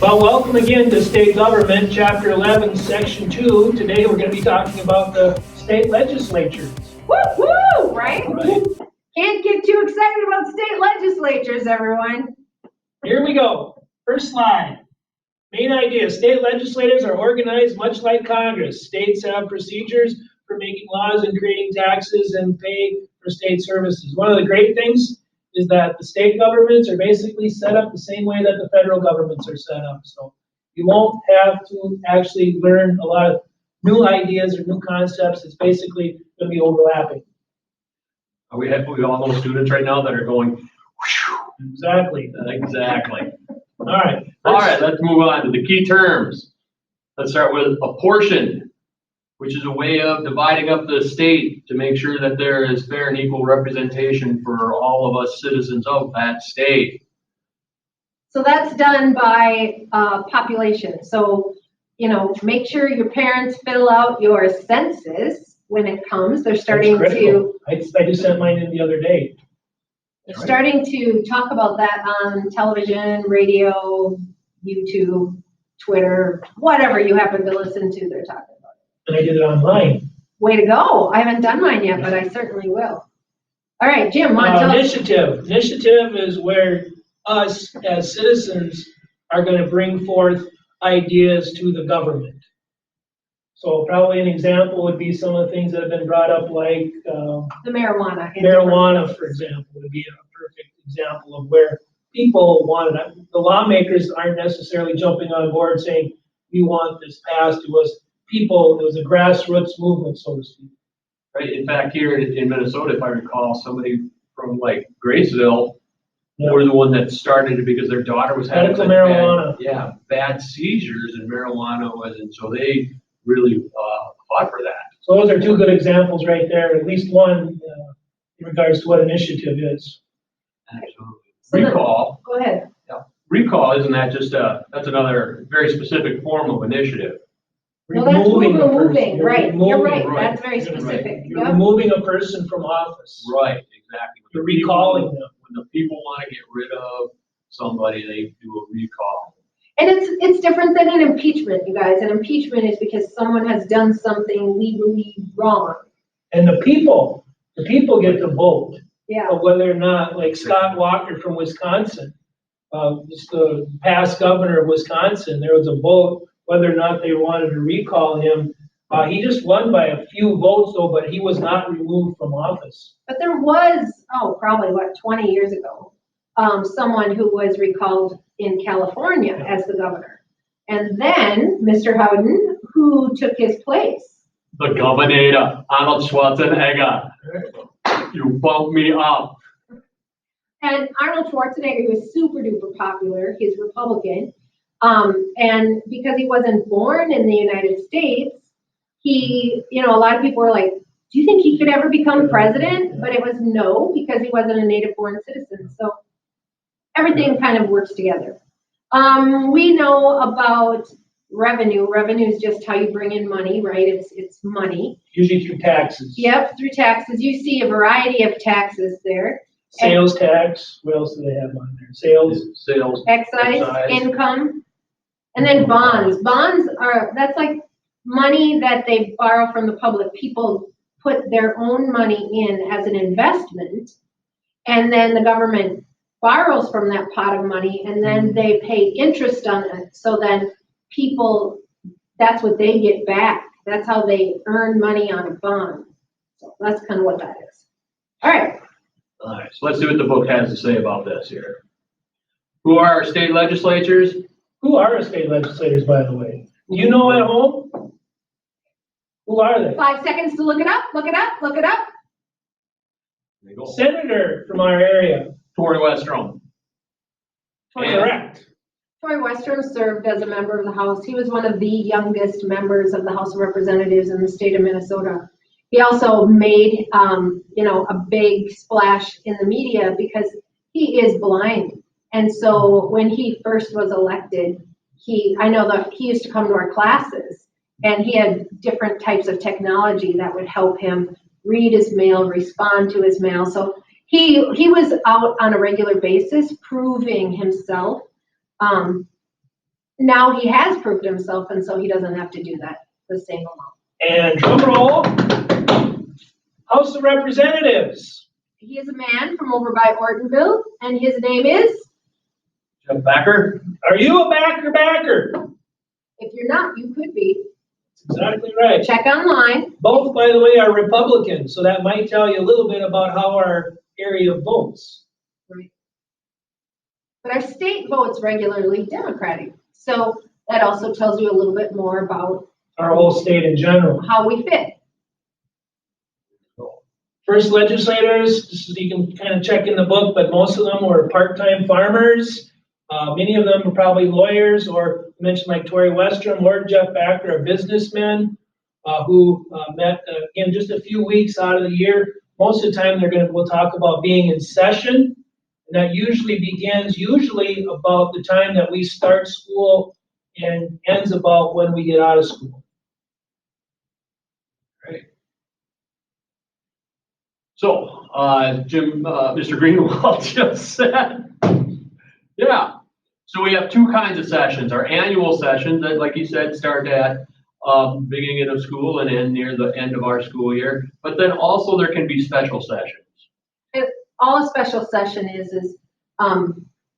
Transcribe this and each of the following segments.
Well, welcome again to State Government, Chapter 11, Section 2. Today we're going to be talking about the state legislatures. Woo-hoo, right? Can't get too excited about state legislatures, everyone. Here we go. First slide. Main idea, state legislatures are organized much like Congress. States have procedures for making laws and creating taxes and pay for state services. One of the great things is that the state governments are basically set up the same way that the federal governments are set up. So you won't have to actually learn a lot of new ideas or new concepts. It's basically going to be overlapping. We all know students right now that are going, whew. Exactly. Exactly. All right. All right, let's move on to the key terms. Let's start with apportion, which is a way of dividing up the state to make sure that there is fair and equal representation for all of us citizens of that state. So that's done by population. So, make sure your parents fill out your census when it comes. They're starting to. I just sent mine in the other day. They're starting to talk about that on television, radio, YouTube, Twitter, whatever you happen to listen to, they're talking about it. And I did it online. Way to go. I haven't done mine yet, but I certainly will. All right, Jim, tell us. Initiative. Initiative is where us as citizens are going to bring forth ideas to the government. So probably an example would be some of the things that have been brought up, like the marijuana. Marijuana, for example, would be a perfect example of where people want it. The lawmakers aren't necessarily jumping on board saying, we want this passed. It was a grassroots movement, so to speak. Right. In fact, here in Minnesota, if I recall, somebody from like Graceville were the one that started it because their daughter was having medical marijuana. Bad seizures, and marijuana wasn't. So they really fought for that. So those are two good examples right there. At least one in regards to what initiative is. Absolutely. So Recall. Go ahead. Yeah. Recall, isn't that just that's another very specific form of initiative? Well, that's moving, right? You're right. Right. That's very specific. Right. You're removing a person from office. Right, exactly. You're recalling them. When the people want to get rid of somebody, they do a recall. And it's different than an impeachment, you guys. An impeachment is because someone has done something legally wrong. And the people get to vote. Yeah. Of whether or not, like Scott Walker from Wisconsin, just the past governor of Wisconsin, there was a vote whether or not they wanted to recall him. He just won by a few votes though, but he was not removed from office. But there was, probably 20 years ago, someone who was recalled in California as the governor. And then Mr. Howden, who took his place. The governor, Arnold Schwarzenegger. You bumped me up. And Arnold Schwarzenegger was super duper popular. He's Republican. And because he wasn't born in the United States, he, a lot of people were like, do you think he could ever become president? But it was no, because he wasn't a native born citizen. So everything kind of works together. We know about revenue. Revenue is just how you bring in money, right? It's money. Usually through taxes. Yep, through taxes. You see a variety of taxes there. Sales tax. What else do they have on there? Sales. Excise, income. And then bonds. Bonds that's like money that they borrow from the public. People put their own money in as an investment, and then the government borrows from that pot of money, and then they pay interest on it. So then people, that's what they get back. That's how they earn money on a bond. So that's kind of what that is. All right. All right, so let's see what the book has to say about this here. Who are our state legislatures? Who are our state legislators, by the way? Do you know at home? Who are they? 5 seconds to look it up. Look it up. Look it up. There you go. Senator from our area. Tory Westrom. Correct. Troy Westrom served as a member of the House. He was one of the youngest members of the House of Representatives in the state of Minnesota. He also made, a big splash in the media because he is blind. And so when he first was elected, I know that he used to come to our classes, and he had different types of technology that would help him read his mail, respond to his mail. So he was out on a regular basis proving himself. now he has proved himself, and so he doesn't have to do that, the same amount. And drum roll, House of Representatives. He is a man from over by Ortonville, and his name is? Jeff Backer? Are you a backer? If you're not, you could be. That's exactly right. Check online. Both, by the way, are Republicans, so that might tell you a little bit about how our area votes. Right. But our state votes regularly Democratic, so that also tells you a little bit more about Our whole state in general. how we fit. First legislators, you can kind of check in the book, but most of them were part-time farmers. Many of them were probably lawyers, or mentioned like Tori Westrom, Lord Jeff Backer, a businessman who met again just a few weeks out of the year. Most of the time, we'll talk about being in session, and that usually begins about the time that we start school and ends about when we get out of school. Right. So, Mr. Greenwald just said, yeah. So we have two kinds of sessions. Our annual sessions that, like you said, start at beginning of school and end near the end of our school year. But then also there can be special sessions. All a special session is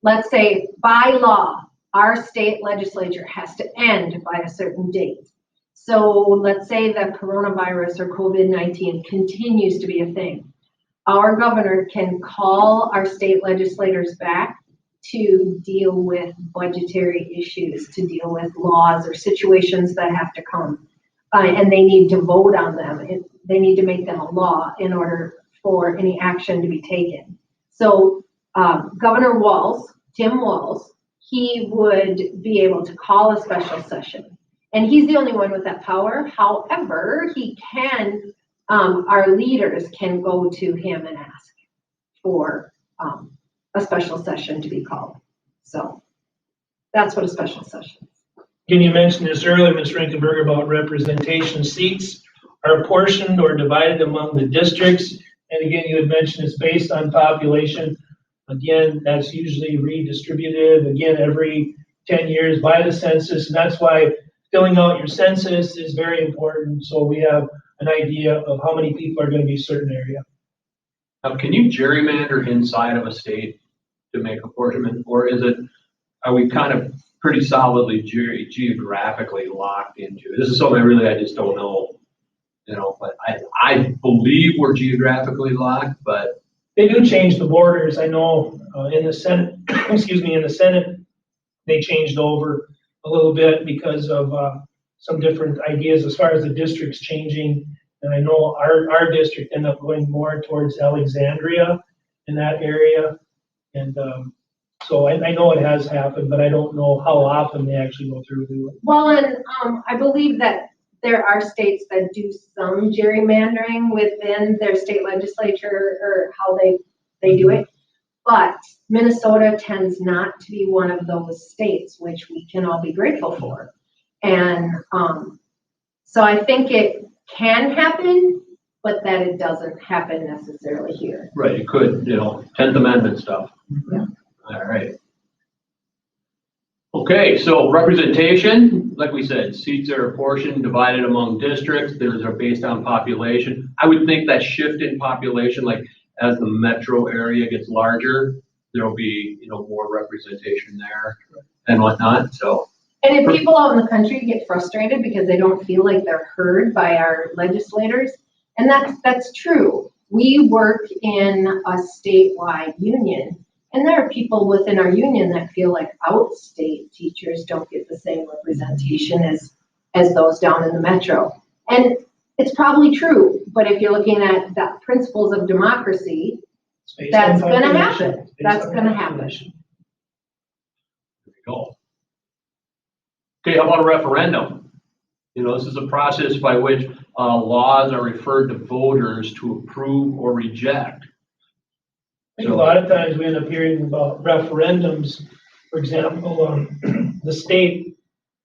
let's say by law, our state legislature has to end by a certain date. So let's say that coronavirus or COVID-19 continues to be a thing. Our governor can call our state legislators back to deal with budgetary issues, to deal with laws or situations that have to come. And they need to vote on them. They need to make them a law in order for any action to be taken. So Governor Walz, Tim Walz, he would be able to call a special session. And he's the only one with that power. However, he can, our leaders can go to him and ask for a special session to be called. So that's what a special session is. Again, you mentioned this earlier, Ms. Rinkenberger, about representation. Seats are apportioned or divided among the districts. And again, you had mentioned it's based on population. Again, that's usually redistributed, again, every 10 years by the census. And that's why filling out your census is very important. So we have an idea of how many people are going to be a certain area. Can you gerrymander inside of a state to make apportionment, or are we kind of pretty solidly geographically locked into? This is something I just don't know, but I believe we're geographically locked, but. They do change the borders. I know in the Senate, in the Senate, they changed over a little bit because of some different ideas as far as the districts changing. And I know our district ended up going more towards Alexandria in that area. And so I know it has happened, but I don't know how often they actually go through to it. Well, and I believe that there are states that do some gerrymandering within their state legislature or how they do it. But Minnesota tends not to be one of those states, which we can all be grateful for. And so I think it can happen, but that it doesn't happen necessarily here. Right, it could, 10th Amendment stuff. Yeah. All right. Okay, so representation, like we said, seats are apportioned, divided among districts. Those are based on population. I would think that shift in population, like as the metro area gets larger, there'll be, more representation there and whatnot, so. And if people out in the country get frustrated because they don't feel like they're heard by our legislators, and that's true. We work in a statewide union, and there are people within our union that feel like outstate teachers don't get the same representation as those down in the metro. And it's probably true, but if you're looking at the principles of democracy, that's going to happen. That's going to happen. There you go. Okay, how about a referendum? This is a process by which laws are referred to voters to approve or reject. I think a lot of times we end up hearing about referendums. For example, the state,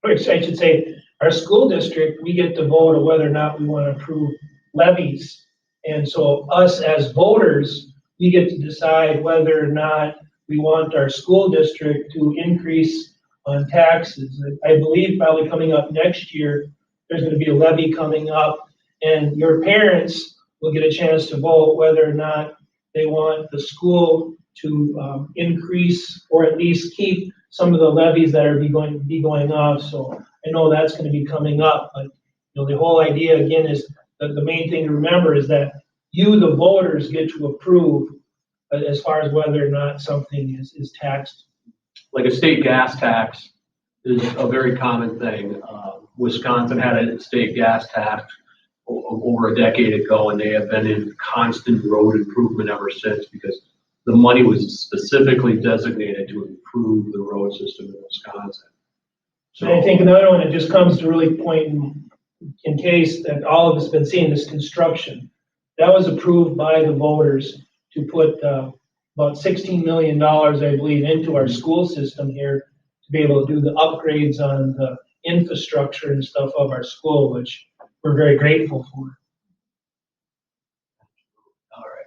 or I should say, our school district, we get to vote on whether or not we want to approve levies. And so us as voters, we get to decide whether or not we want our school district to increase on taxes. I believe probably coming up next year, there's gonna be a levy coming up, and your parents will get a chance to vote whether or not they want the school to increase or at least keep some of the levies that are going to be going off. So I know that's gonna be coming up, but the whole idea again is that the main thing to remember is that you, the voters, get to approve as far as whether or not something is taxed. Like a state gas tax is a very common thing. Wisconsin had a state gas tax over a decade ago, and they have been in constant road improvement ever since because the money was specifically designated to improve the road system in Wisconsin. So And I think another one that just comes to really point in case that all of us have been seeing this construction. That was approved by the voters to put about $16 million, I believe, into our school system here to be able to do the upgrades on the infrastructure and stuff of our school, which we're very grateful for. all right.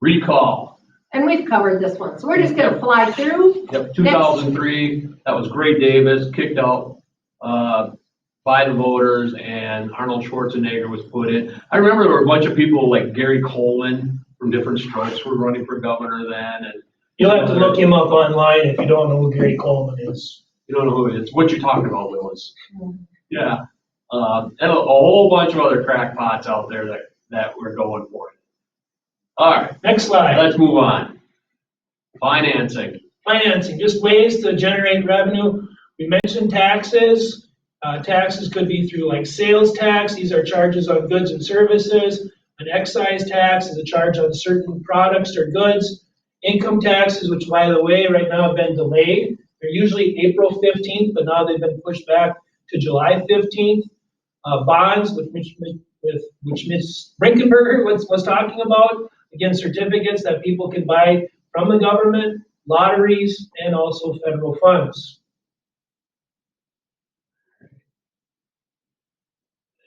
Recall. And we've covered this one, so we're just gonna fly through. Yep, 2003, that was Gray Davis, kicked out by the voters, and Arnold Schwarzenegger was put in. I remember there were a bunch of people like Gary Coleman from different strokes were running for governor then. And You'll have to look him up online if you don't know who Gary Coleman is. you don't know who it is. What you're talking about, Willis. Yeah. And a whole bunch of other crackpots out there that we're going for. All right, Next slide. let's move on. Financing. Financing, just ways to generate revenue. We mentioned taxes. Taxes could be through like sales tax. These are charges on goods and services. An excise tax is a charge on certain products or goods. Income taxes, which by the way, right now have been delayed. They're usually April 15th, but now they've been pushed back to July 15th. Bonds, which Ms. Brinkenberger was talking about. Again, certificates that people can buy from the government, lotteries, and also federal funds.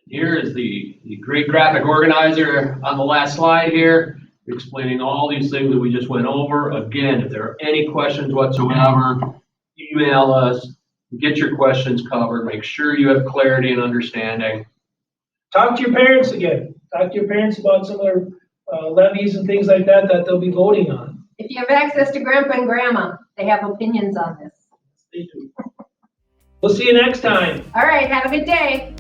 Here is the great graphic organizer on the last slide here, explaining all these things that we just went over. Again, if there are any questions whatsoever, email us, get your questions covered, make sure you have clarity and understanding. Talk to your parents again. Talk to your parents about some of their levies and things like that they'll be voting on. If you have access to grandpa and grandma, they have opinions on this. They do. We'll see you next time. All right, have a good day.